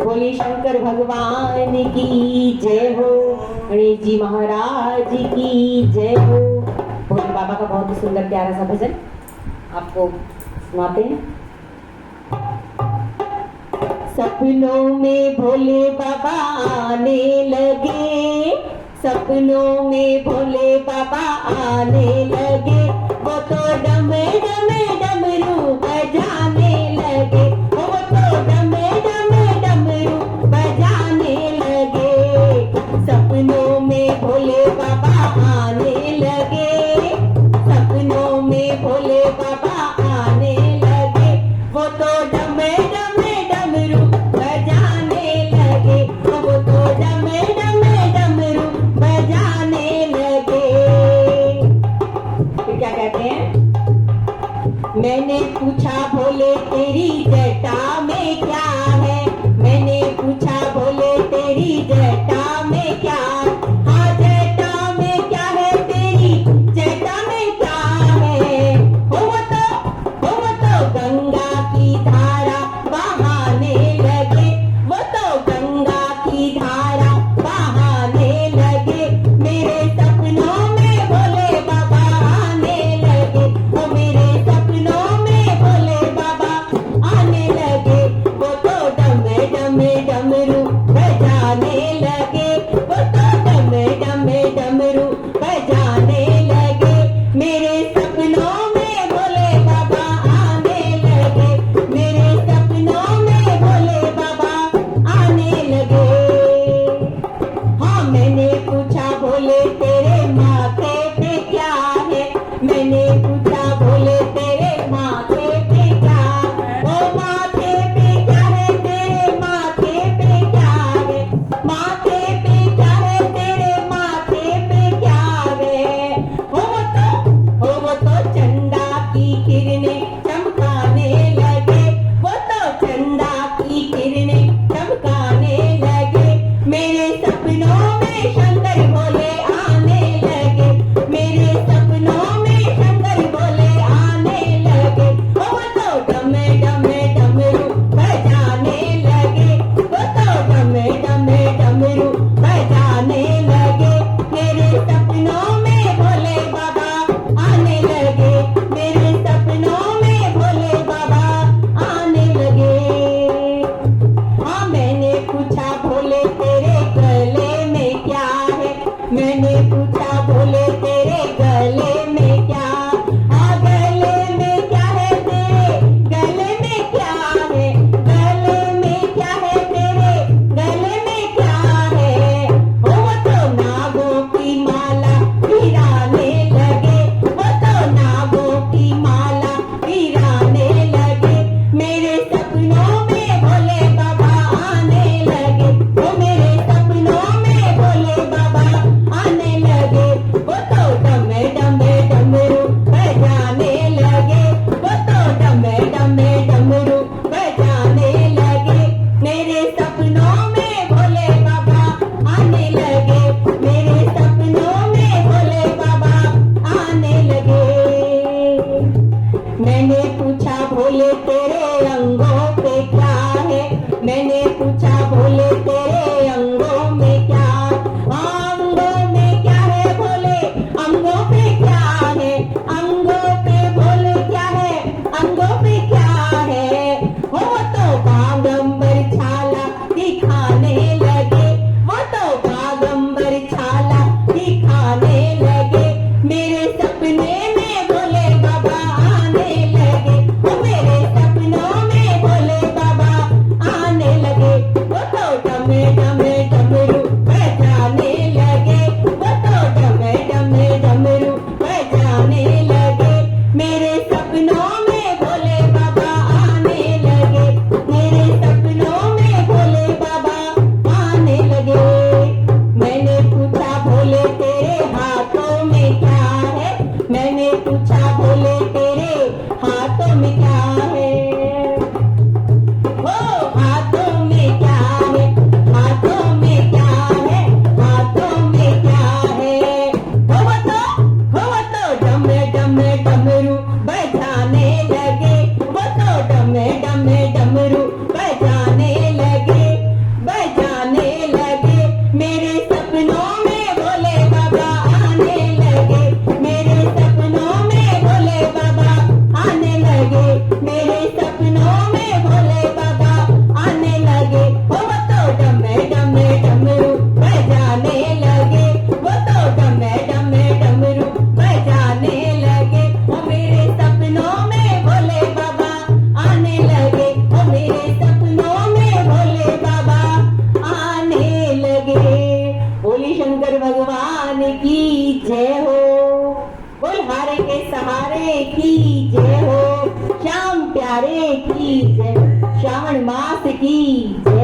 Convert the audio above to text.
बोली शंकर भगवान की जय हो, गणेश जी महाराज की जय हो। भोले बाबा का बहुत ही सुंदर प्यारा सा भजन आपको सुनाते हैं। सपनों में भोले बाबा आने लगे, सपनों में भोले बाबा आने लगे, वो तो डमे डमे डमरू बजाने लगे, वो तो डमे डमे डमरू बजाने लगे। सपनों में भोले बाबा आने लगे, सपनों में भोले बाबा आने लगे, वो तो डमे डमे डमरू बजाने लगे, वो तो डमे डमे डमरू बजाने लगे। फिर क्या कहते हैं? मैंने पूछा भोले तेरी जटा में क्या है, मैंने पूछा भोले तेरी जटा में क्या, हाँ जटा में क्या है तेरी जटा में क्या है, वो तो गंगा की धारा बहाने लगे, वो तो गंगा की धारा बहाने लगे। मेरे सपनों में भोले बाबा आने लगे, वो मेरे सपनों में भोले बाबा आने लगे, वो तो डमे डमे डमरू बजाने लगे, वो तो डमे डमे डमरू बजाने लगे। मेरे सपनों में भोले बाबा आने लगे, मेरे सपनों में भोले बाबा आने लगे। हाँ मैंने पूछा भोले तेरे माथे पे क्या है, मैंने पूछा भोले तेरे माथे पे क्या, ओ माथे पे क्या है तेरे माथे पे क्या है, माथे पे क्या है तेरे माथे पे क्या है, वो तो चंदा की किरणें चमकाने लगे, वो तो चंदा की किरणें चमकाने लगे। मेरे सपनों में शंकर भोले आने लगे, मेरे सपनों में शंकर भोले आने लगे, वो तो डमे डमे डमरू बजाने लगे, वो तो डमे डमे डमरू बजाने लगे। मेरे सपनों में भोले बाबा आने लगे, मेरे सपनों में भोले बाबा आने लगे। हाँ मैंने पूछा भोले तेरे गले में क्या है, मैंने पूछा भोले तेरे गले में क्या, हाँ गले में क्या है तेरे गले में क्या है, गले में क्या है तेरे गले में क्या है, वो तो नागों की माला गिराने लगे, वो तो नागों की माला गिराने लगे। मेरे सपनों में भोले बाबा आने लगे, वो मेरे सपनों में भोले बाबा आने लगे, वो तो डमे डमे डमरू बजाने लगे, वो तो डमे डमे डमरू बजाने लगे। मेरे सपनों में भोले बाबा आने लगे, मेरे सपनों में भोले बाबा आने लगे। मैंने पूछा भोले तेरे अंगों पे क्या है, मैंने पूछा भोले तेरे अंगों में क्या, अंगों में क्या है भोले अंगों पे क्या है, अंगों पे भोले क्या है, अंगों पे क्या है, वो तो बागंबर छाला दिखाने लगे, वो तो बागंबर छाला दिखाने लगे। मेरे सपने में भोले बाबा आने लगे, वो मेरे सपनों में भोले बाबा आने लगे, वो तो डमे डमे डमरू बजाने लगे, वो तो डमे डमे डमरू बजाने लगे। मेरे सपनों में भोले बाबा आने लगे, मेरे सपनों में भोले बाबा आने लगे। मैंने पूछा भोले तेरे हाथों में क्या है, मैंने पूछा भोले तेरे हाथों में क्या है, ओ हाथों में क्या है, हाथों भगवान की जय हो। बोल हारे के सहारे की जय हो। श्याम प्यारे की जय, श्रावण मास की जय।